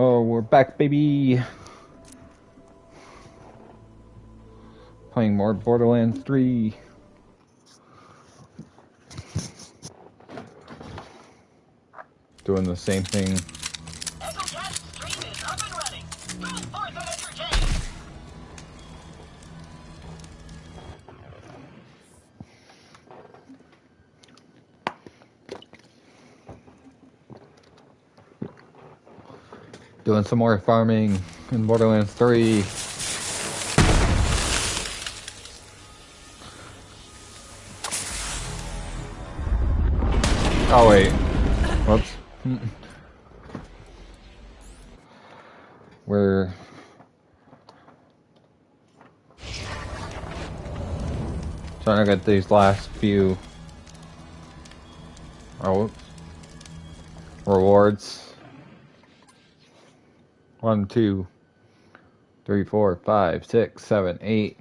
Oh, we're back, baby! Playing more Borderlands 3. Doing the same thing. Doing some more farming in Borderlands 3. Oh wait. Whoops. We're trying to get these last few rewards. 1, 2, 3, 4, 5, 6, 7, 8.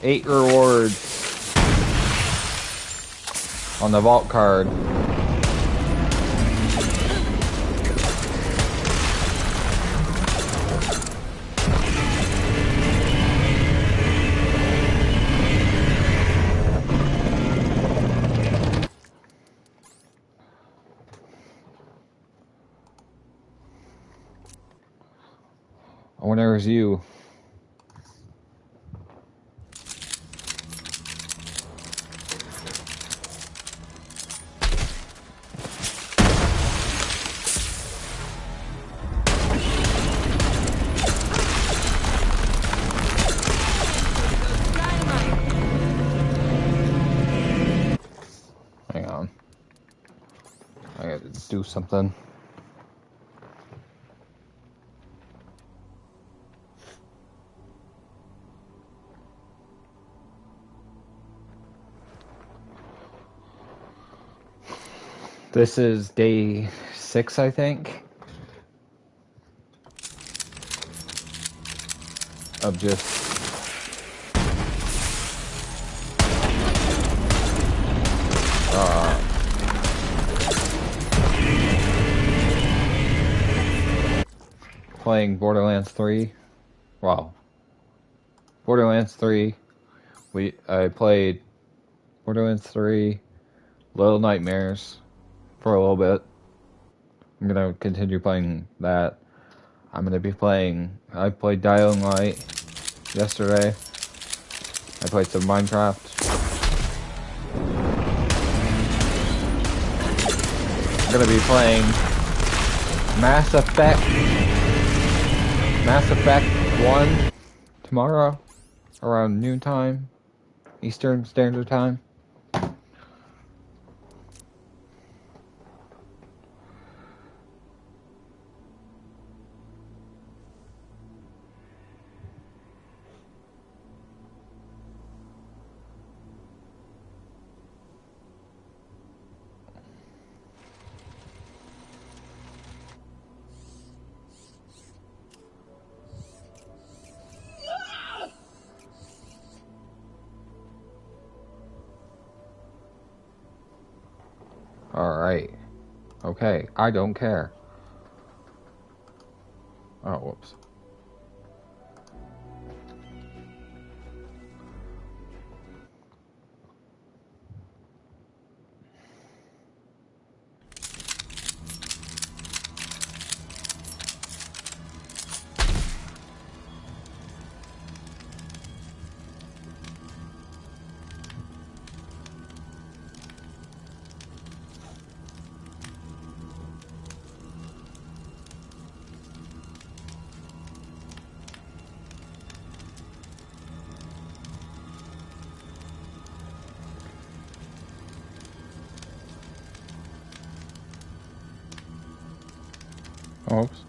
8 rewards on the vault card. I wonder if it's you. Hang on. I gotta do something. This is day 6, I think, of just playing Borderlands 3. Wow. Borderlands 3. I played Borderlands 3, Little Nightmares for a little bit. I'm gonna continue playing that. I'm gonna be playing. I played Dying Light yesterday. I played some Minecraft. I'm gonna be playing Mass Effect 1 tomorrow around noontime, Eastern Standard Time. Alright. Okay, I don't care. Oh, whoops. Oops.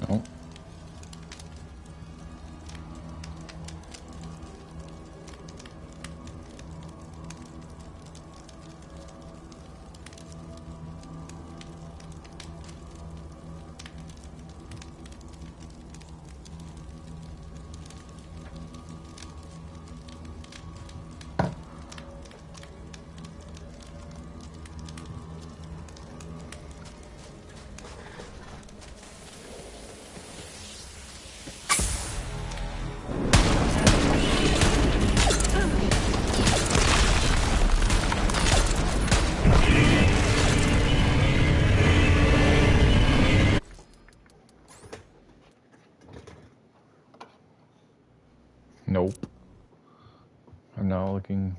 No. not looking.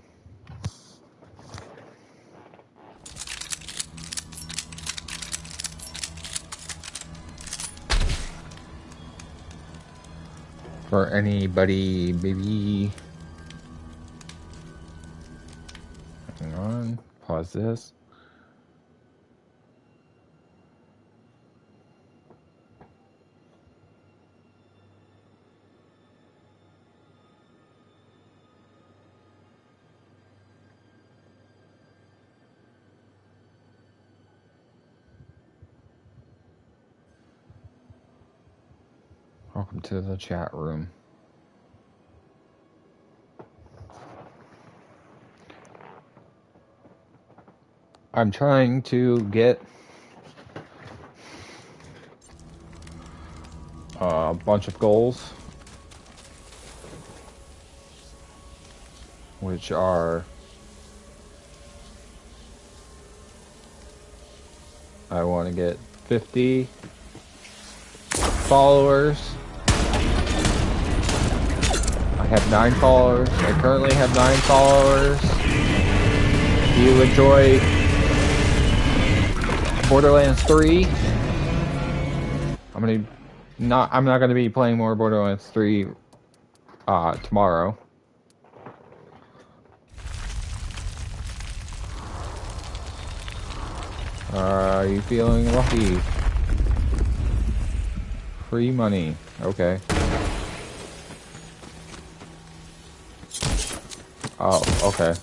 For anybody, baby. Hang on. Pause this. Welcome to the chat room. I'm trying to get a bunch of goals, which are I want to get 50 followers. I have 9 followers. I currently have 9 followers. If you enjoy Borderlands 3, I'm not gonna be playing more Borderlands 3 tomorrow. Are you feeling lucky? Free money. Okay. Oh, okay.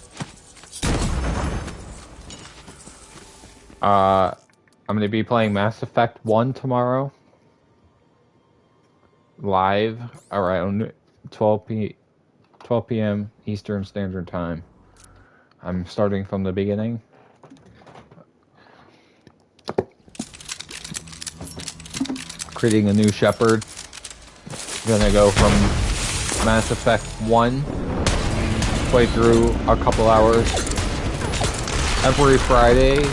I'm gonna be playing Mass Effect 1 tomorrow. Live around 12 p.m. Eastern Standard Time. I'm starting from the beginning. Creating a new Shepherd. Gonna go from Mass Effect 1, play through a couple hours every Friday.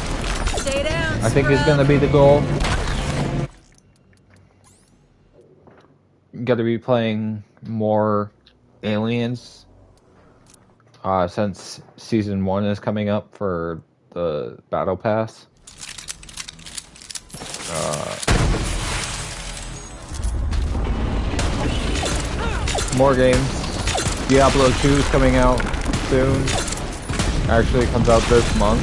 Stay down, I think is gonna be the goal. Gotta be playing more Aliens since Season 1 is coming up for the Battle Pass. More games. Diablo 2 is coming out soon. Actually, it comes out this month.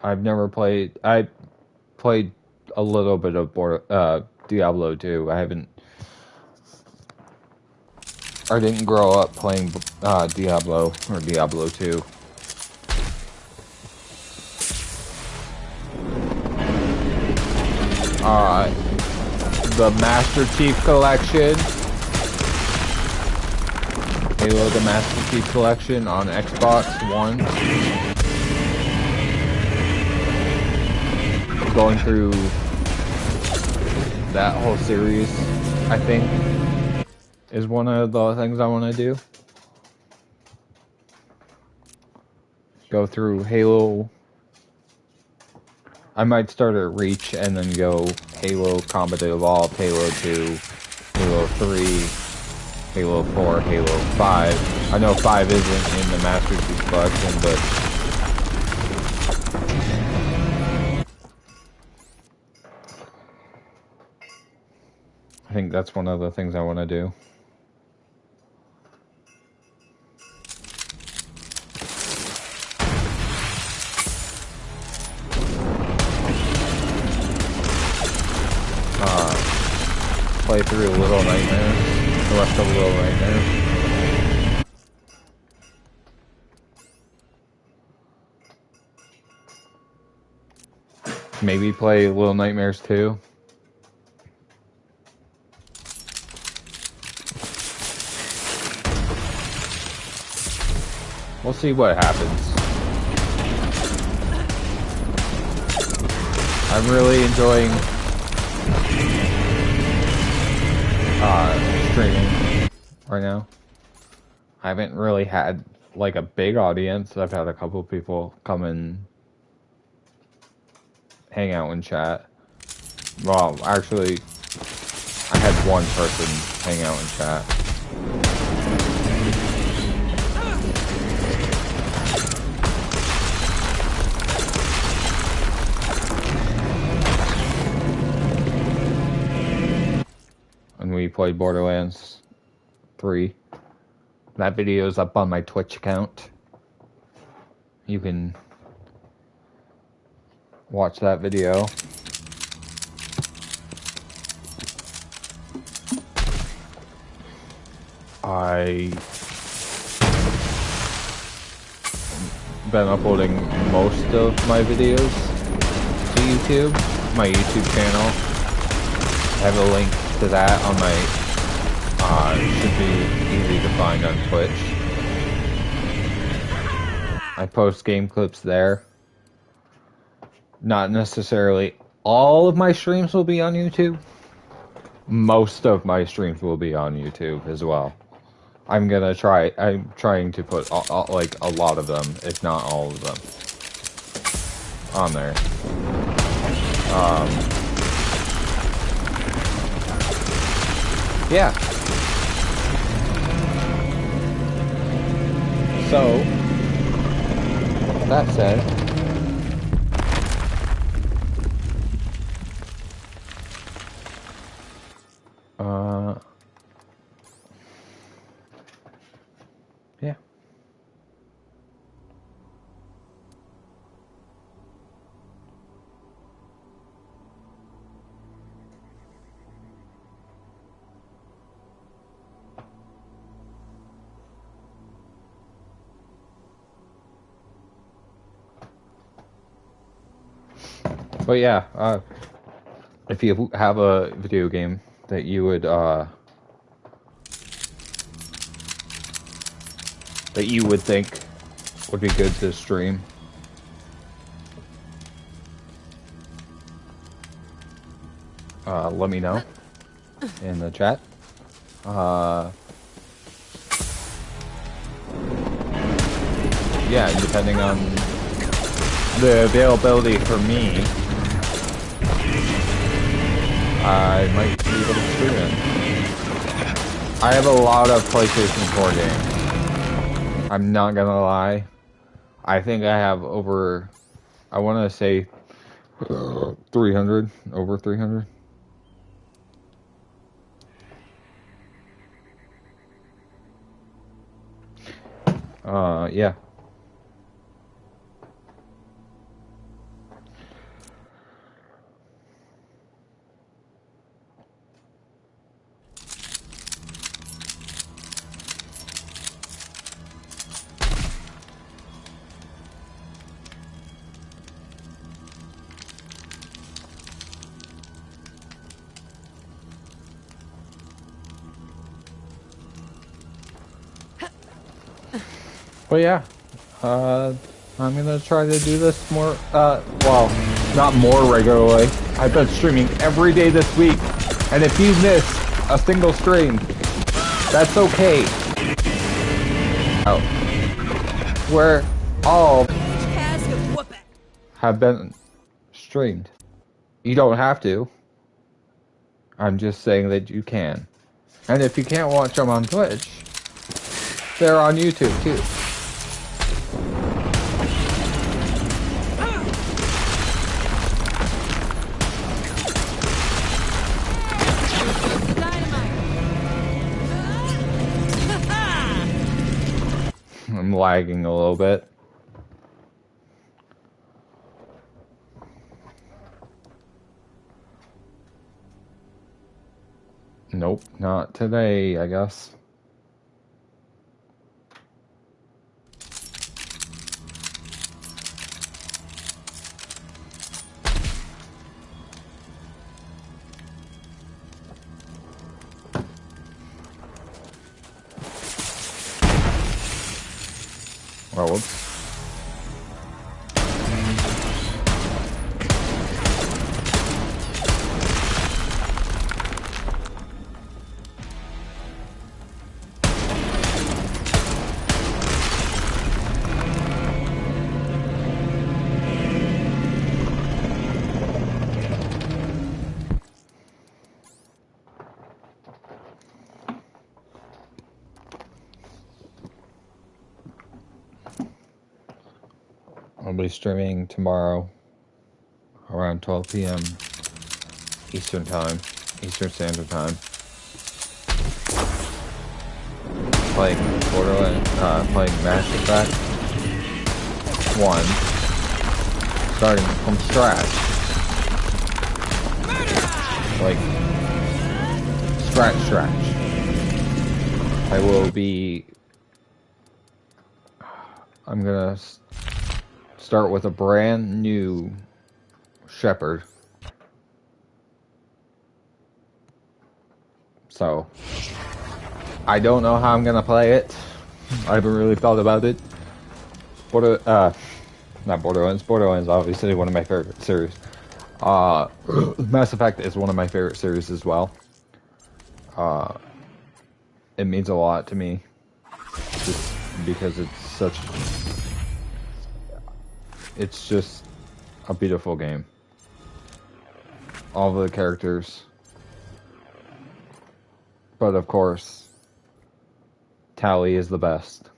I've never played. I played a little bit of Diablo 2. I didn't grow up playing Diablo or Diablo 2. The Master Chief Collection. Halo the Master Chief Collection on Xbox One. Going through that whole series, I think, is one of the things I want to do. Go through Halo. I might start at Reach and then go Halo Combat Evolved, Halo 2, Halo 3, Halo 4, Halo 5. I know 5 isn't in the Master Chief Collection, but I think that's one of the things I want to do. Play through Little Nightmares, the rest of Little Nightmares. Maybe play Little Nightmares 2. We'll see what happens. I'm really enjoying streaming right now. I haven't really had like a big audience. I've had a couple of people come and hang out and chat. Well, actually, I had one person hang out and chat. played Borderlands 3. That video is up on my Twitch account. You can watch that video. I've been uploading most of my videos to YouTube, my YouTube channel. I have a link to that on my, should be easy to find on Twitch. I post game clips there. Not necessarily all of my streams will be on YouTube. Most of my streams will be on YouTube as well. I'm trying to put like a lot of them, if not all of them, on there. Yeah. So, that said, yeah. But yeah, if you have a video game that you would, think would be good to stream, let me know in the chat. Yeah, depending on the availability for me, I might be able to stream it. I have a lot of PlayStation 4 games. I'm not gonna lie. I think I have over, I want to say 300, over 300. Yeah. But yeah, I'm gonna try to do this more, well, not more regularly. I've been streaming every day this week, and if you miss a single stream, that's okay. Oh. Where all have been streamed. You don't have to. I'm just saying that you can. And if you can't watch them on Twitch, they're on YouTube too. I'm lagging a little bit. Nope, not today, I guess. Oh, whoops. I'll be streaming tomorrow around 12 p.m. Eastern Standard Time. playing Borderlands, playing Mass Effect 1, starting from scratch. Like, scratch. I will be... I'm gonna start with a brand new Shepherd. So, I don't know how I'm gonna play it. I haven't really thought about it. Not Borderlands. Borderlands, obviously, one of my favorite series. Mass Effect is one of my favorite series as well. It means a lot to me, just because it's just a beautiful game. All the characters. But of course, Tally is the best.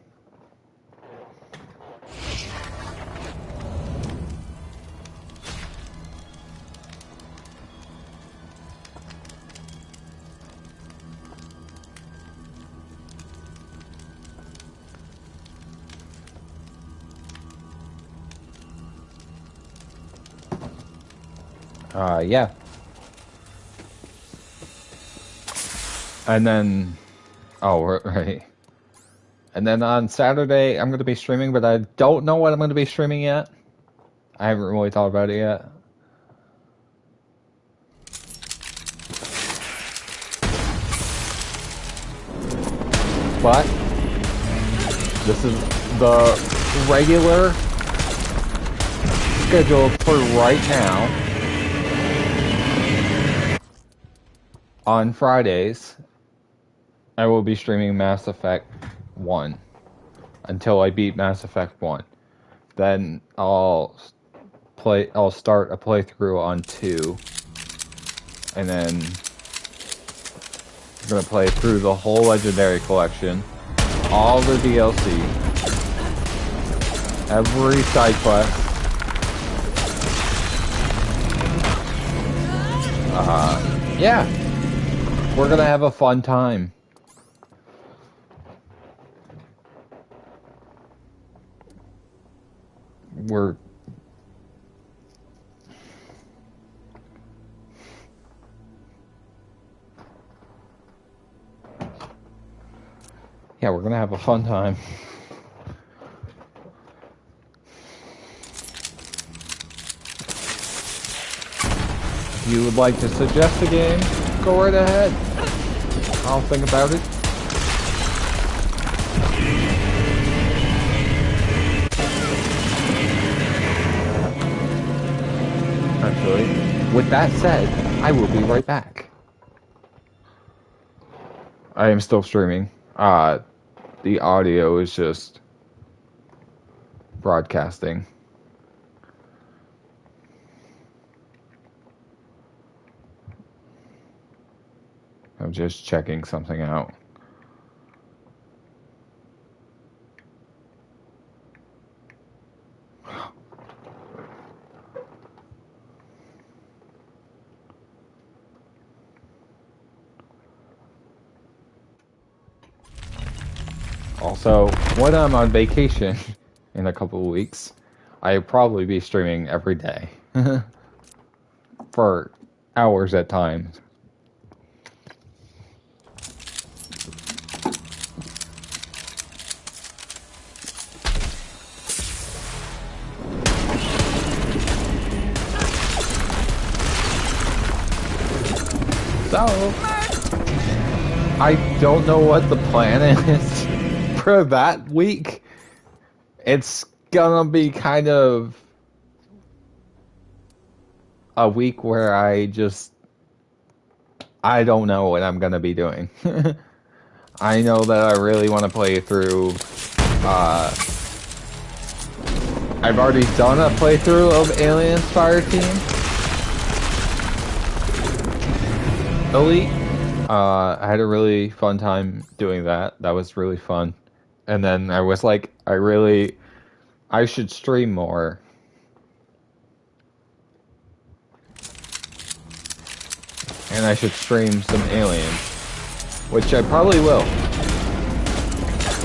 Yeah. And then, oh, right. And then on Saturday, I'm going to be streaming, but I don't know what I'm going to be streaming yet. I haven't really thought about it yet. But this is the regular schedule for right now. On Fridays, I will be streaming Mass Effect 1 until I beat Mass Effect 1. Then I'll start a playthrough on 2. And then I'm gonna play through the whole Legendary Collection, all the DLC, every side quest. Yeah. We're gonna have a fun time. We're gonna have a fun time. If you would like to suggest a game, go right ahead. I'll think about it. Actually, with that said, I will be right back. I am still streaming. The audio is just broadcasting. I'm just checking something out. Also, when I'm on vacation in a couple of weeks, I'll probably be streaming every day. For hours at times. So, I don't know what the plan is for that week. It's gonna be kind of a week where I don't know what I'm gonna be doing. I know that I really want to play through, I've already done a playthrough of Alien Fireteam Elite. I had a really fun time doing that. That was really fun. And then I was like, I should stream more. And I should stream some Aliens, which I probably will.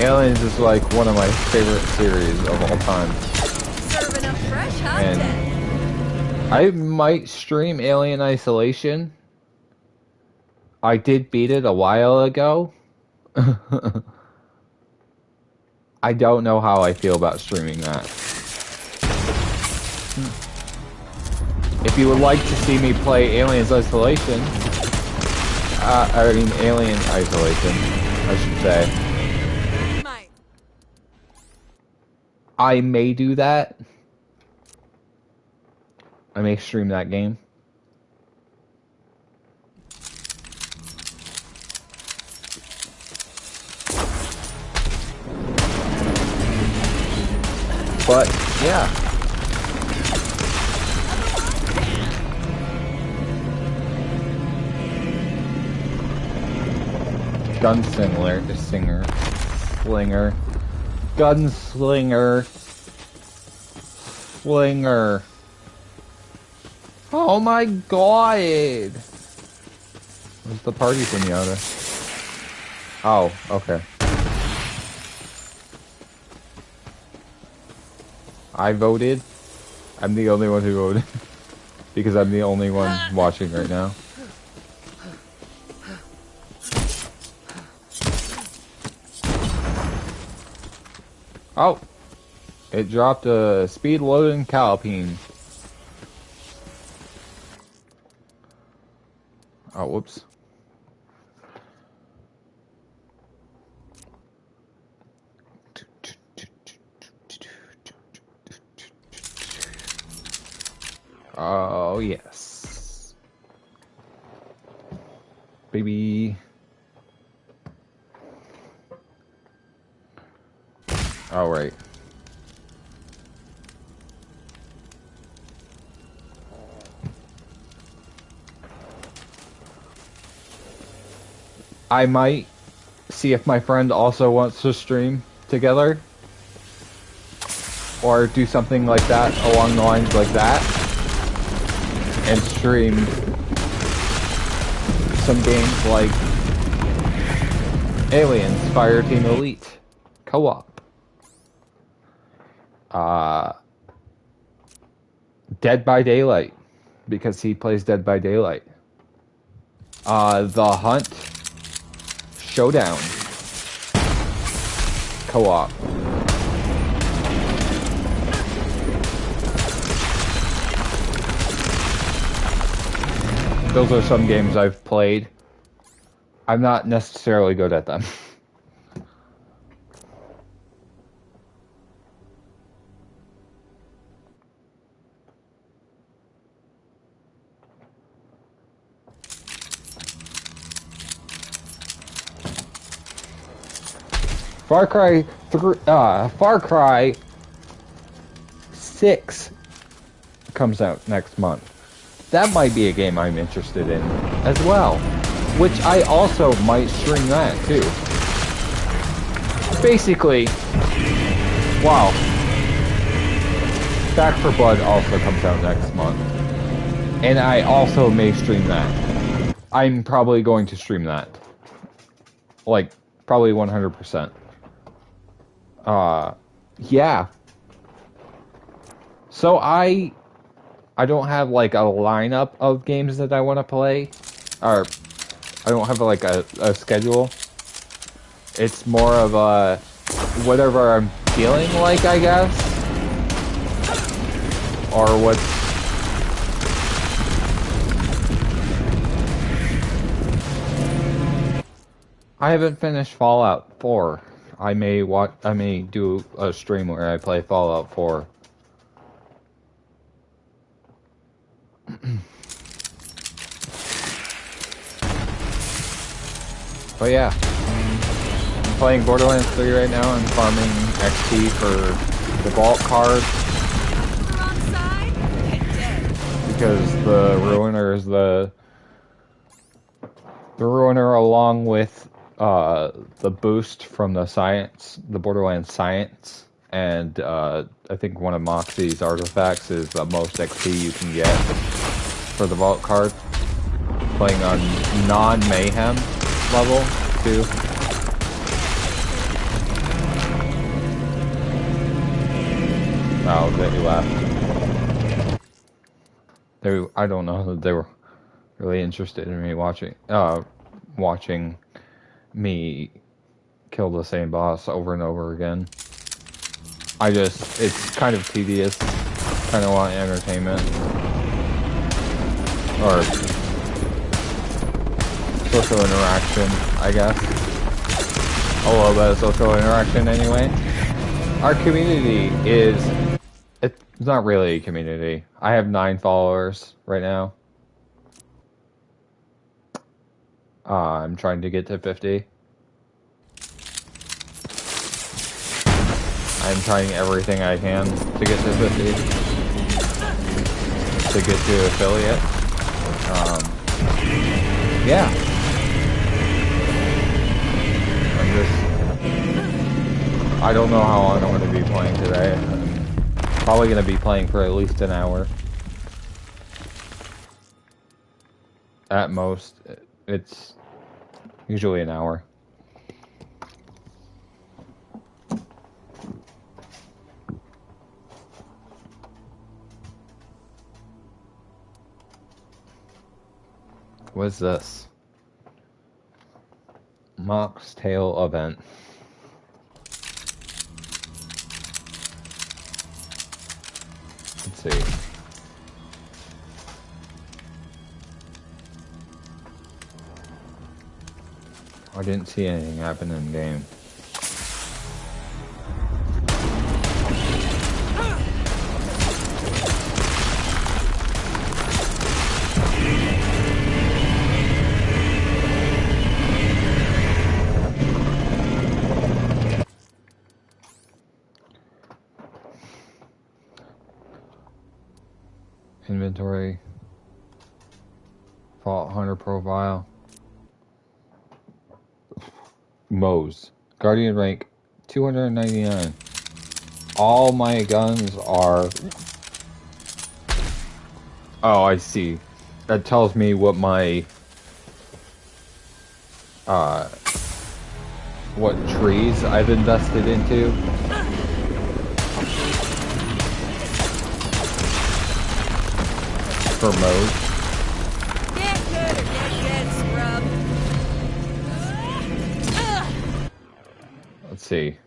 Aliens is like one of my favorite series of all time. Serving up fresh hot And I might stream Alien Isolation. I did beat it a while ago. I don't know how I feel about streaming that. If you would like to see me play Aliens Isolation, Alien Isolation, I should say. I may do that. I may stream that game. But, yeah. Gunslinger. Slinger. Oh my god! Where's the party pinata? Oh, okay. I voted. I'm the only one who voted. Because I'm the only one watching right now. Oh! It dropped a speed loading Calipine. Oh, whoops. Oh, yes. Baby. All right. I might see if my friend also wants to stream together. Or do something like that, along the lines like that. And stream some games like Aliens, Fireteam Elite, Co-op. Dead by Daylight, because he plays Dead by Daylight. The Hunt, Showdown, Co-op. Those are some games I've played. I'm not necessarily good at them. Far Cry 6 comes out next month. That might be a game I'm interested in as well, which I also might stream that too. Basically, wow. Back 4 Blood also comes out next month, and I also may stream that. I'm probably going to stream that, like probably 100%. Yeah. So I don't have like a lineup of games that I want to play, or I don't have like a schedule. It's more of a whatever I'm feeling like, I guess, or what's I haven't finished Fallout 4. I may do a stream where I play Fallout 4. But yeah, I'm playing Borderlands 3 right now. I'm farming XP for the vault card because the Ruiner is the Ruiner, along with the boost from the Borderlands Science, and I think one of Moxie's artifacts is the most XP you can get for the vault card. Playing on non-mayhem level too. that he left. I don't know that they were really interested in me watching me kill the same boss over and over again. It's kind of tedious. Kind of want entertainment. Or social interaction, I guess. A little bit of social interaction anyway. Our community it's not really a community. I have 9 followers right now. I'm trying to get to 50. I'm trying everything I can to get to 50. To get to affiliate. Yeah. I don't know how long I'm going to be playing today. I'm probably going to be playing for at least an hour. At most, it's usually an hour. What's this? Mock's Tale event. Let's see. I didn't see anything happen in game. Inventory. Vault Hunter profile. Moe's. Guardian rank 299. All my guns are... Oh, I see. That tells me what my... what trees I've invested into. For Moe's. Get good or get dead, scrub. Let's see.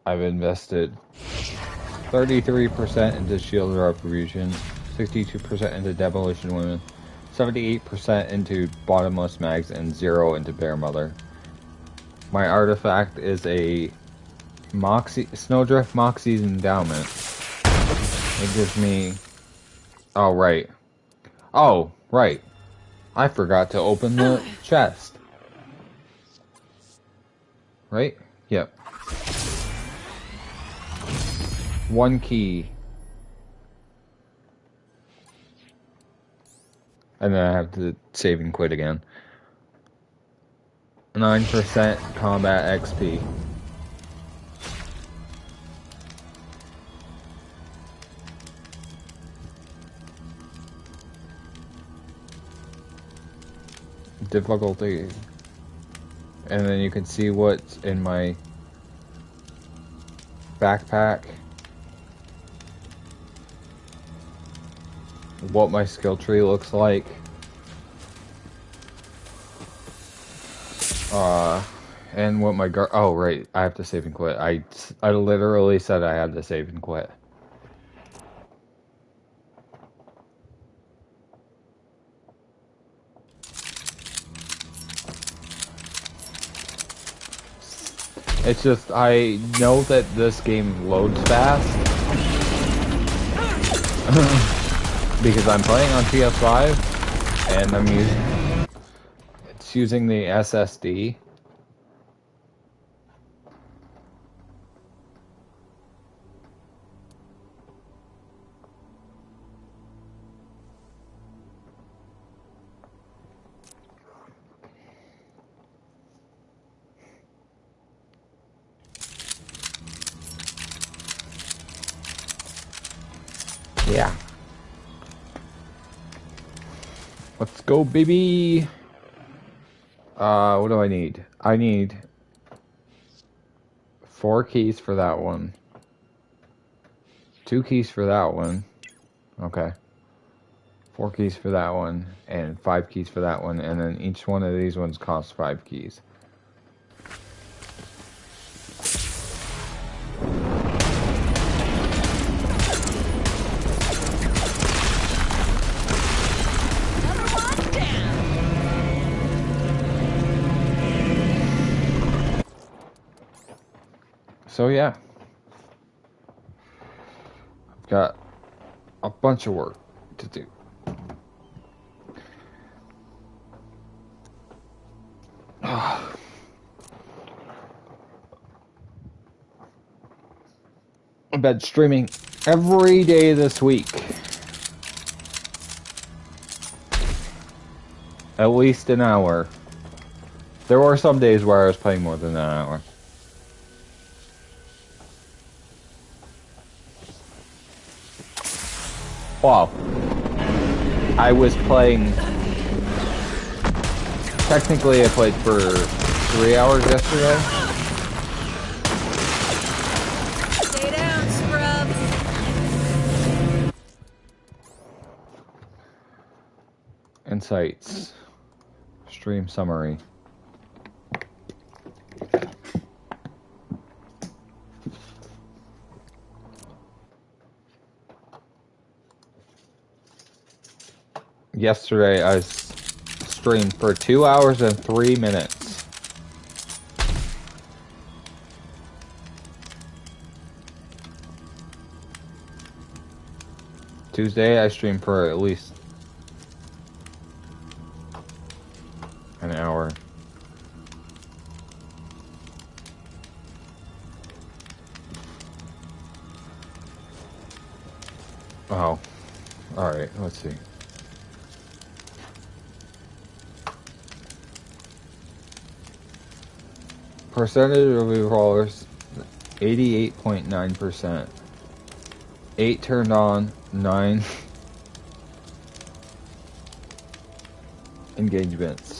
I've invested 33% into Shield Retribution, 62% into Demolition Women, 78% into Bottomless Mags, and 0 into Bear Mother. My artifact is a Snowdrift Moxie's Endowment. It gives me... Oh, right. Oh, right. I forgot to open the chest. Right? Yep. 1 key. And then I have to save and quit again. 9% combat XP. Difficulty. And then you can see what's in my backpack. What my skill tree looks like. And what my oh, right. I have to save and quit. I literally said I had to save and quit. It's just, I know that this game loads fast. Because I'm playing on PS5, and it's using the SSD. Yeah. Let's go, baby. What do I need? I need 4 keys for that one. 2 keys for that one. Okay. 4 keys for that one, and 5 keys for that one, and then each one of these ones costs 5 keys. So yeah, I've got a bunch of work to do. I've been streaming every day this week. At least an hour. There were some days where I was playing more than an hour. Wow. I was playing... Technically, I played for 3 hours yesterday. Stay down, scrub. Insights. Stream summary. Yesterday, I streamed for 2 hours and 3 minutes. Tuesday, I streamed for at least an hour. Oh. Alright, let's see. Percentage of revolvers, 88.9%. 8 turned on, 9 engagements.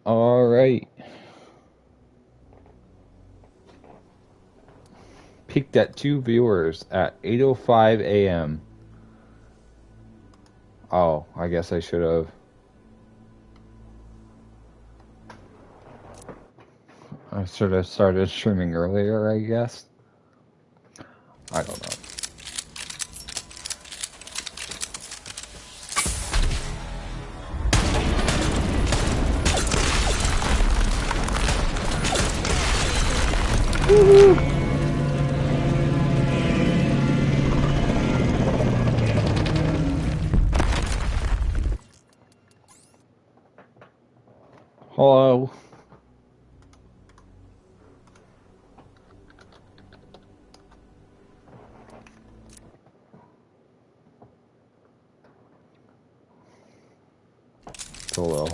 Alright. Peaked at 2 viewers at 8:05 a.m. Oh, I guess I should have. I should have started streaming earlier, I guess. I don't know. Hello. Hello.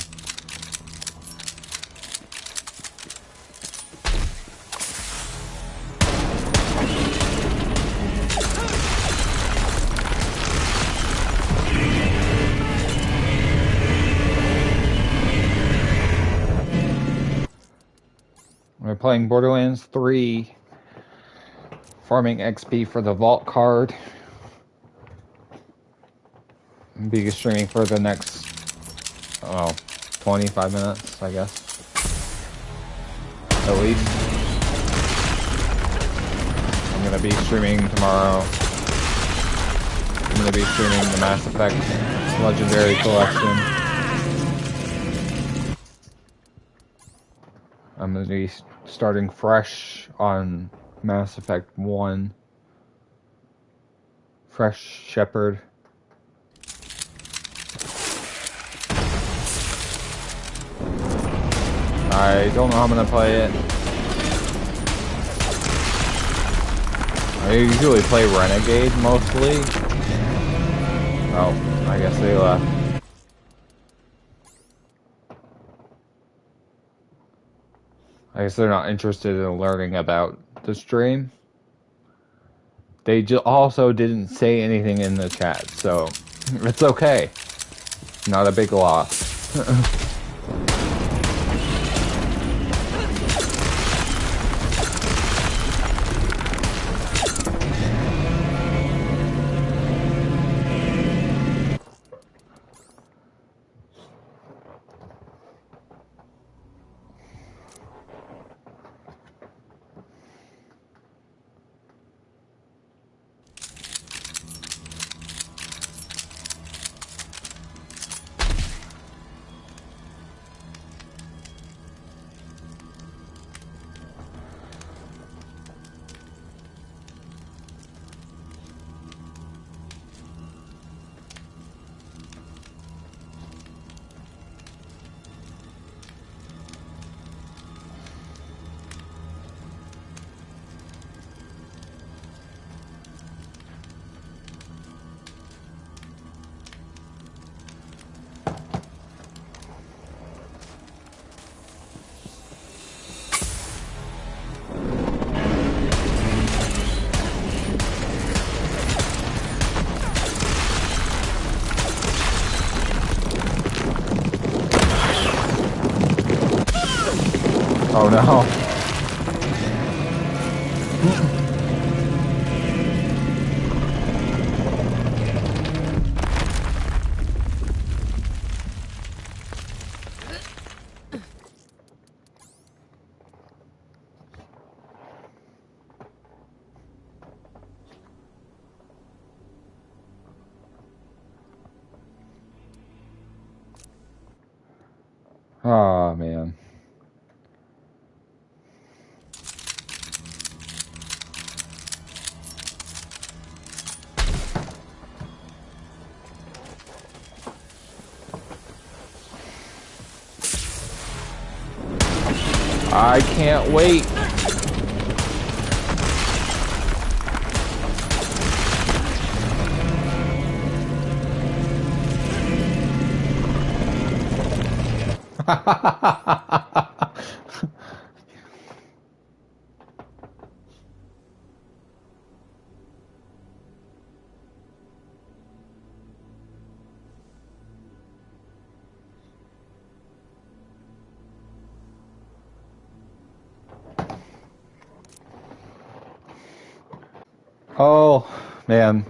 We're playing Borderlands 3, farming XP for the vault card. Be streaming for the next, 25 minutes, I guess. At least. I'm gonna be streaming tomorrow. I'm gonna be streaming the Mass Effect Legendary Collection. I'm gonna be starting fresh on Mass Effect 1. Fresh Shepherd. I don't know how I'm gonna play it. I usually play Renegade mostly. Oh, I guess they left. I guess they're not interested in learning about the stream. They also didn't say anything in the chat, so it's okay. Not a big loss. Oh no. Oh man. I can't wait. Oh man.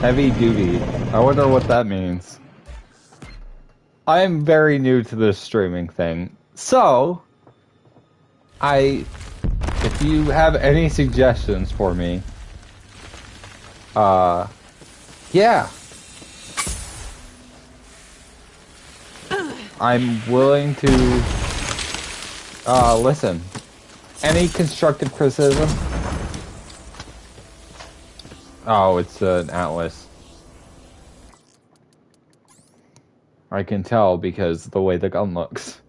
Heavy duty. I wonder what that means. I'm very new to this streaming thing. So, if you have any suggestions for me, yeah. I'm willing to, listen. Any constructive criticism? Oh, it's an Atlas. I can tell because the way the gun looks.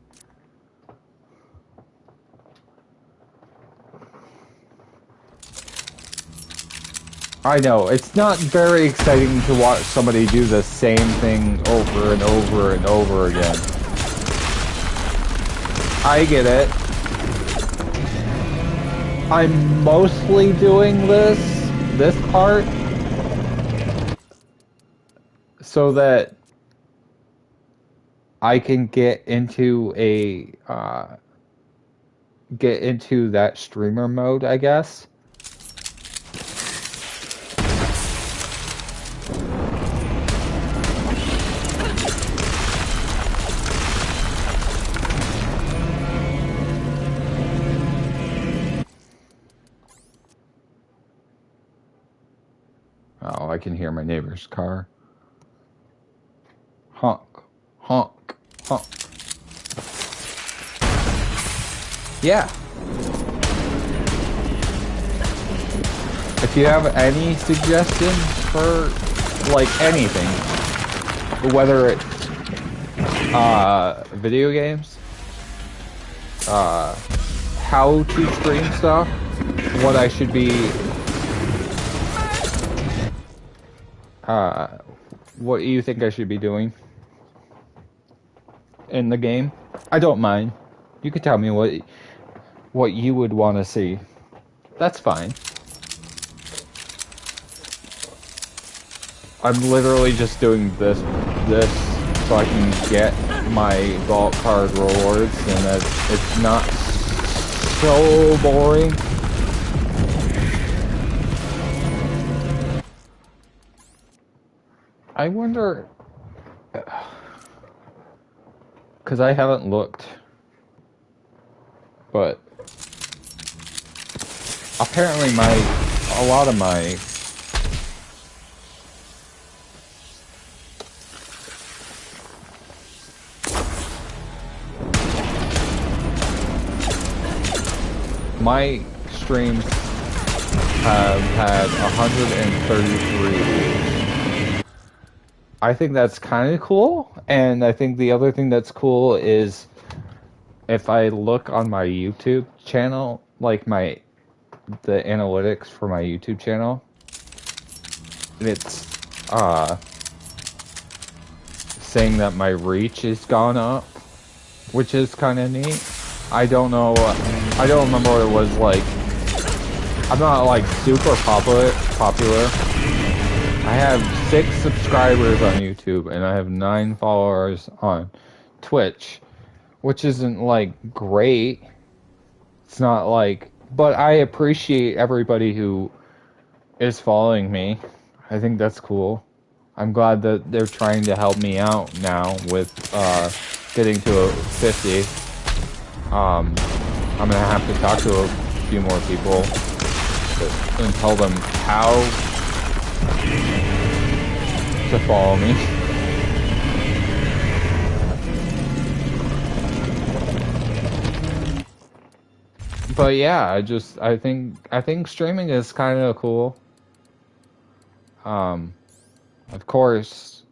I know, it's not very exciting to watch somebody do the same thing over and over and over again. I get it. I'm mostly doing this part, so that I can get into that streamer mode, I guess. Oh, I can hear my neighbor's car. Honk, honk, honk. Yeah. if you have any suggestions for like anything, whether it's video games, how to stream stuff, what I should be, what you think I should be doing in the game, I don't mind. You could tell me what you would want to see. That's fine. I'm literally just doing this so I can get my vault card rewards, and that it's not so boring. I wonder, because I haven't looked, but apparently a lot of my streams have had 133 views. I think that's kind of cool, and I think the other thing that's cool is if I look on my YouTube channel, like the analytics for my YouTube channel, it's saying that my reach has gone up, which is kind of neat. I don't know, I don't remember what it was like. I'm not like super popular. I have 6 subscribers on YouTube and I have 9 followers on Twitch, which isn't like great. It's not like, but I appreciate everybody who is following me. I think that's cool. I'm glad that they're trying to help me out now with getting to a 50. I'm gonna have to talk to a few more people and tell them how to follow me. But yeah, I think streaming is kind of cool. Of course,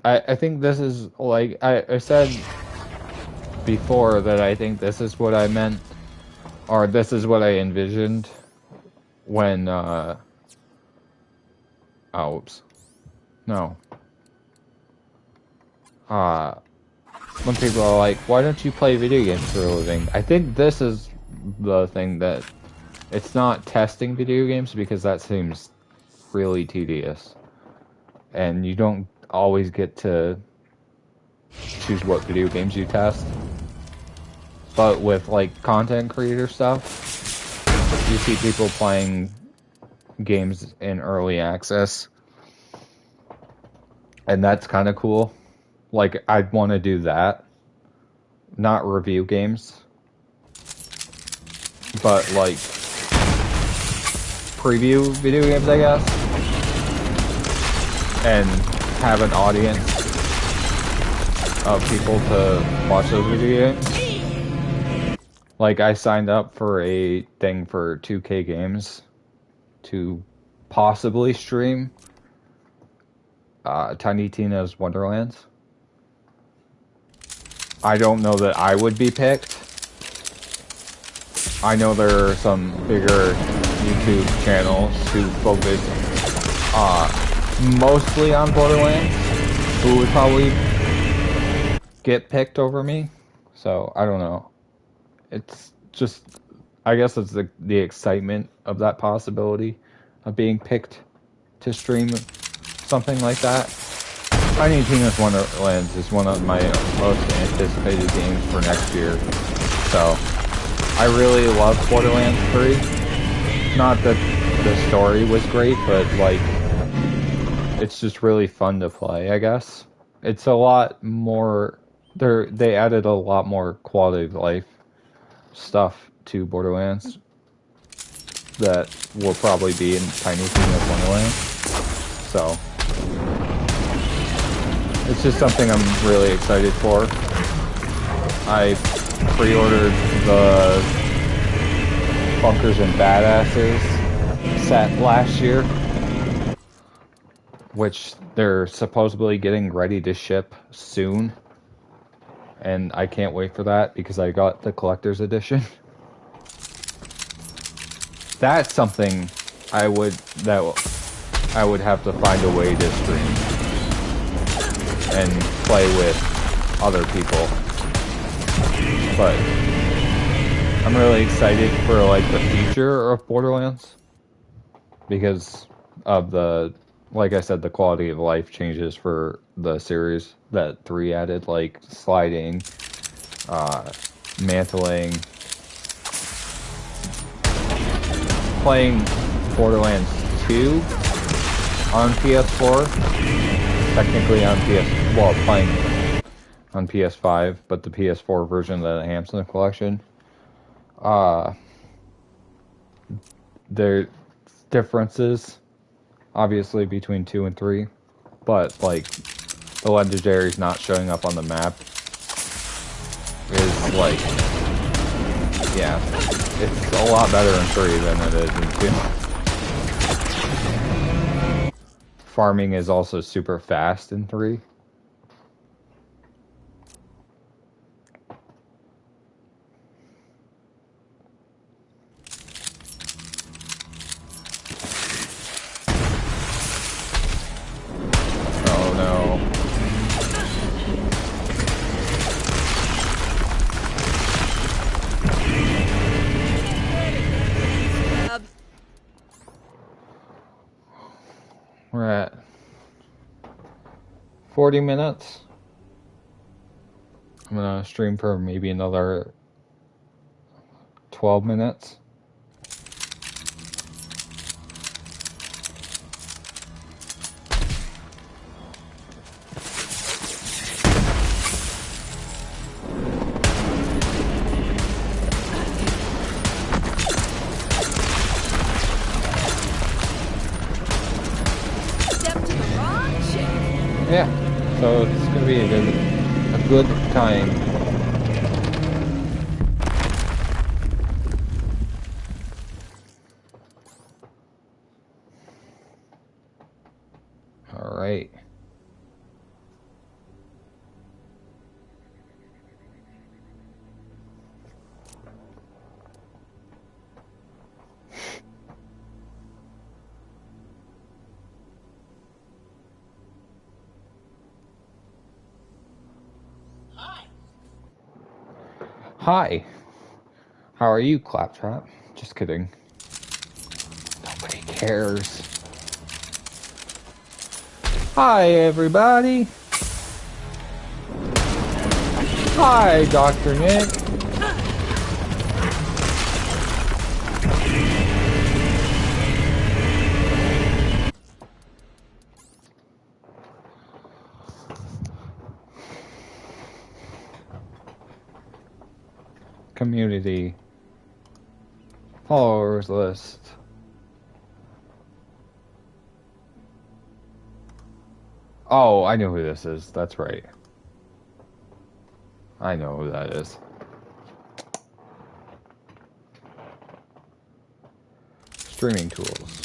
I think this is like I said before that I think this is what I meant, or this is what I envisioned when oops. No. When people are like, why don't you play video games for a living? I think this is the thing that it's not testing video games, because that seems really tedious. And you don't always get to choose what video games you test. But with like content creator stuff, you see people playing games in early access, and that's kind of cool. Like, I'd want to do that, not review games, but like preview video games, I guess, and have an audience of people to watch those video games. Like, I signed up for a thing for 2K Games to possibly stream Tiny Tina's Wonderlands. I don't know that I would be picked. I know there are some bigger YouTube channels who focus mostly on Borderlands who would probably get picked over me. So, I don't know. It's just, I guess it's the excitement of that possibility of being picked to stream something like that. Tiny Tina's Wonderlands is one of my most anticipated games for next year. So, I really love Borderlands 3. Not that the story was great, but like, it's just really fun to play, I guess. It's a lot more, they added a lot more quality of life stuff to Borderlands that will probably be in Tiny Tina's Wonderland. So, it's just something I'm really excited for. I pre-ordered the Bunkers and Badasses set last year, which they're supposedly getting ready to ship soon. And I can't wait for that because I got the collector's edition. That's something I would have to find a way to stream and play with other people. But I'm really excited for like the future of Borderlands because of the, like I said, the quality of life changes for the series that 3 added, like sliding, mantling. Playing Borderlands 2 on PS4, technically on playing on PS5, but the PS4 version of the Hampson collection. There differences, obviously, between 2 and 3, but like the legendaries not showing up on the map is like, yeah, it's a lot better in 3 than it is in 2. Farming is also super fast in 3. Oh no. We're at 40 minutes. I'm gonna stream for maybe another 12 minutes. Yeah, so it's gonna be a good time. All right. Hi. How are you, Claptrap? Just kidding. Nobody cares. Hi, everybody. Hi, Dr. Nick. Community. Followers list. Oh, I know who this is. That's right. I know who that is. Streaming tools.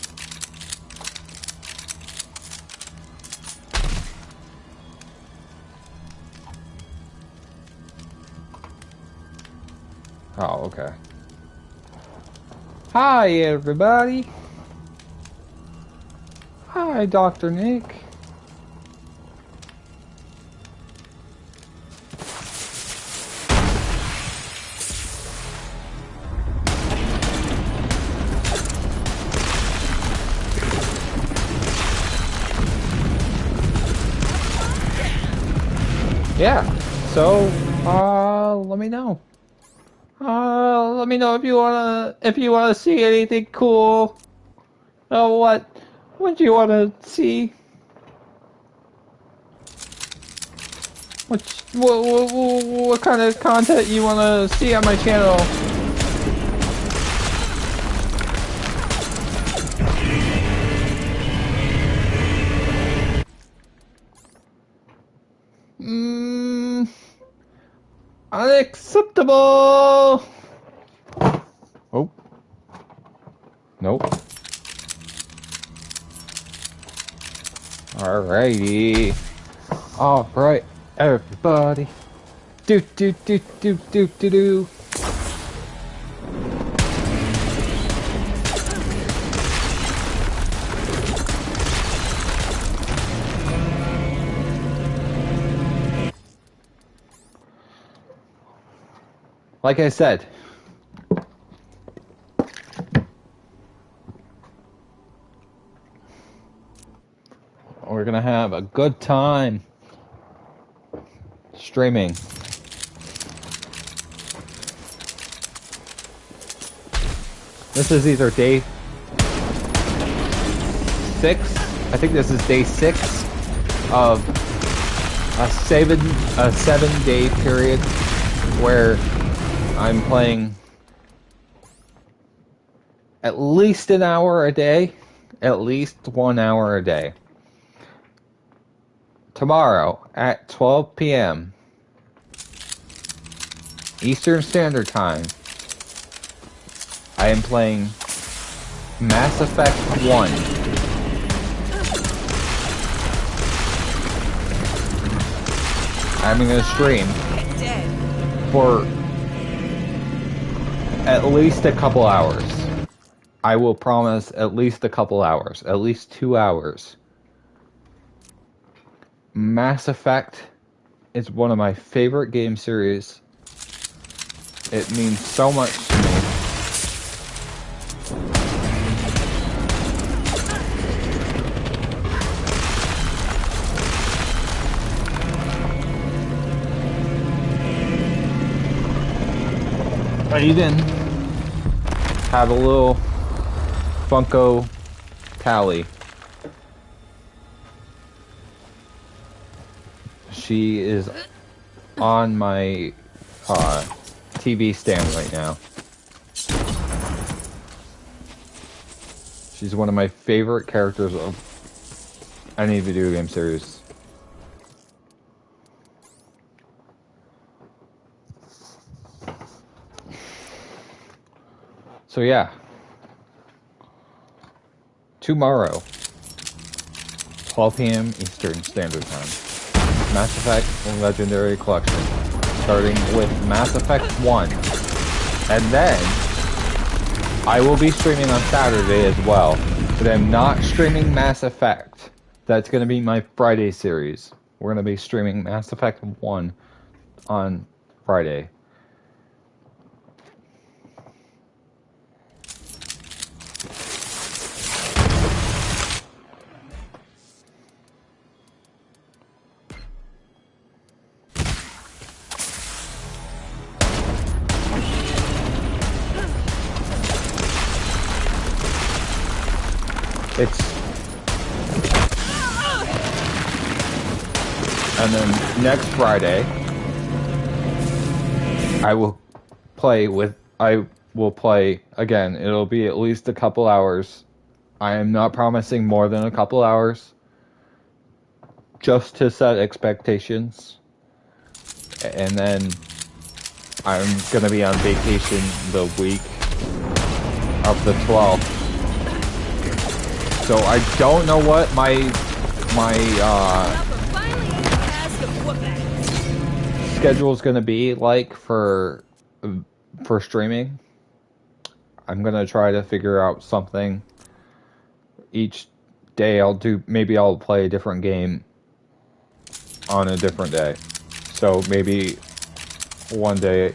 Oh, okay. Hi, everybody. Hi, Dr. Nick. Yeah, so, let me know. Let me know if you wanna see anything cool. What do you wanna see? What kind of content you wanna see on my channel? Unacceptable! Oh. Nope. Alrighty. Alright, everybody. Do do do do do do do. Like I said, we're gonna have a good time streaming. This is either day 6. I think this is day 6 of a 7-day period where I'm playing at least an hour a day, at least 1 hour a day. Tomorrow at 12 p.m. Eastern Standard Time, I am playing Mass Effect 1. I'm going to stream for at least a couple hours. I will promise at least a couple hours, at least 2 hours. Mass Effect is one of my favorite game series. It means so much to me. I even have a little Funko Tally. She is on my TV stand right now. She's one of my favorite characters of any video game series. So yeah, tomorrow, 12 p.m. Eastern Standard Time, Mass Effect Legendary Collection, starting with Mass Effect 1, and then I will be streaming on Saturday as well, but I'm not streaming Mass Effect. That's going to be my Friday series. We're going to be streaming Mass Effect 1 on Friday. And then next Friday, I will play again. It'll be at least a couple hours. I am not promising more than a couple hours, just to set expectations. And then I'm gonna be on vacation the week of the 12th. So I don't know what my schedule is gonna be like for streaming. I'm gonna try to figure out something. Each day maybe I'll play a different game on a different day. So maybe one day,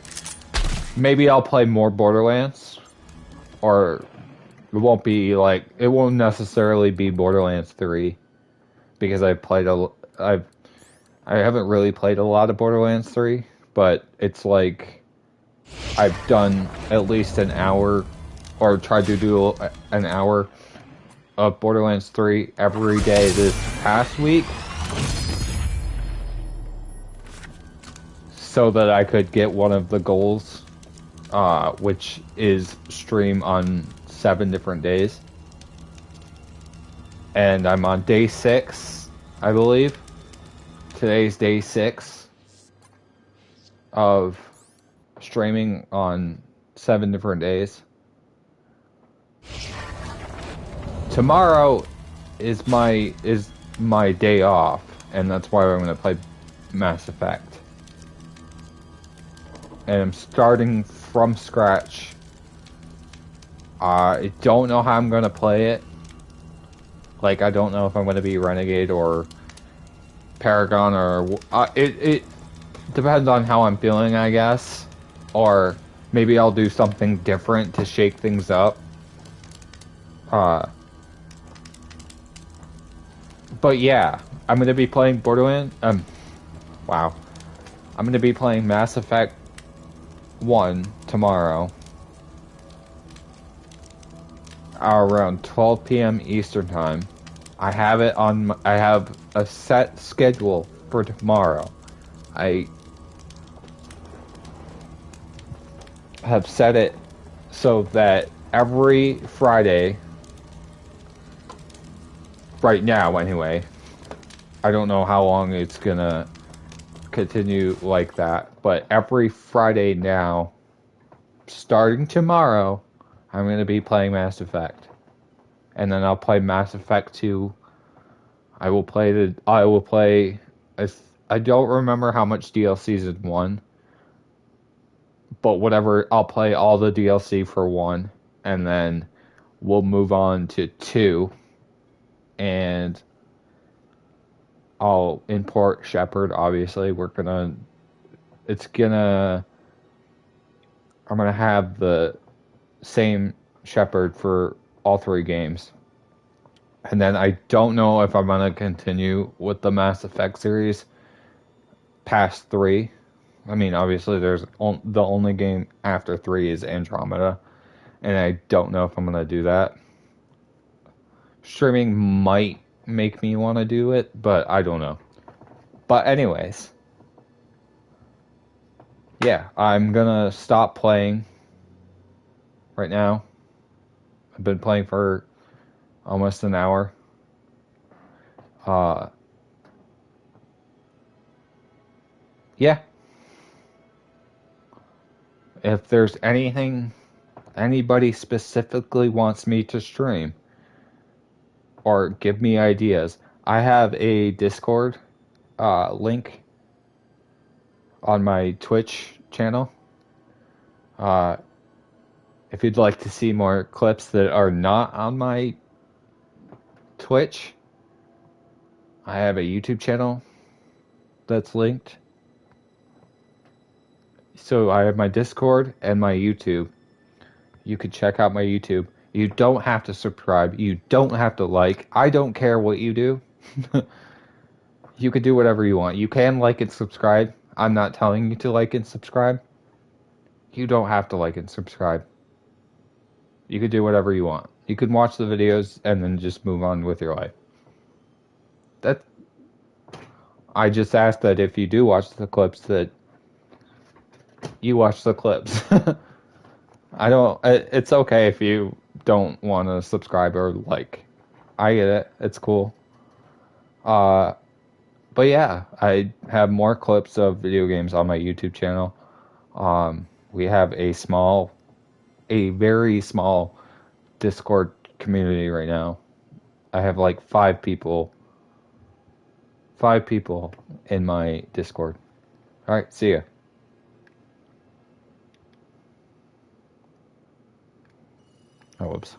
maybe I'll play more Borderlands, or it won't necessarily be Borderlands 3, because I haven't really played a lot of Borderlands 3, but it's like I've done at least an hour, or tried to do an hour of Borderlands 3 every day this past week, so that I could get one of the goals, which is stream on 7 different days. And I'm on day 6, I believe. Today's day 6 of streaming on 7 different days. Tomorrow is my day off, and that's why I'm going to play Mass Effect. And I'm starting from scratch. I don't know how I'm going to play it. Like, I don't know if I'm going to be Renegade or Paragon or... it depends on how I'm feeling, I guess. Or maybe I'll do something different to shake things up. But yeah, I'm going to be playing Borderlands... wow. I'm going to be playing Mass Effect 1 tomorrow. Around 12 p.m. Eastern Time. I have it on... I have a set schedule for tomorrow. I have set it so that every Friday, right now anyway, I don't know how long it's gonna continue like that, but every Friday now, starting tomorrow, I'm gonna be playing Mass Effect. And then I'll play Mass Effect 2. I will play... I don't remember how much DLC is in 1. But whatever, I'll play all the DLC for 1. And then we'll move on to 2. And I'll import Shepard, obviously. I'm gonna have the same Shepard for all 3 games. And then I don't know if I'm gonna continue with the Mass Effect series past 3. I mean, obviously, the only game after 3 is Andromeda, and I don't know if I'm gonna do that. Streaming might make me want to do it, but I don't know. But anyways, yeah, I'm gonna stop playing right now. I've been playing for almost an hour. Yeah. If there's anything anybody specifically wants me to stream or give me ideas, I have a Discord link on my Twitch channel. If you'd like to see more clips that are not on my Twitch, I have a YouTube channel that's linked. So I have my Discord and my YouTube. You can check out my YouTube. You don't have to subscribe. You don't have to like. I don't care what you do. You can do whatever you want. You can like and subscribe. I'm not telling you to like and subscribe. You don't have to like and subscribe. You could do whatever you want. You could watch the videos and then just move on with your life. I just ask that if you do watch the clips, that you watch the clips. It's okay if you don't want to subscribe or like. I get it. It's cool. But yeah, I have more clips of video games on my YouTube channel. We have a very small Discord community right now. I have like 5 people in my Discord. Alright, see ya. Oh, whoops.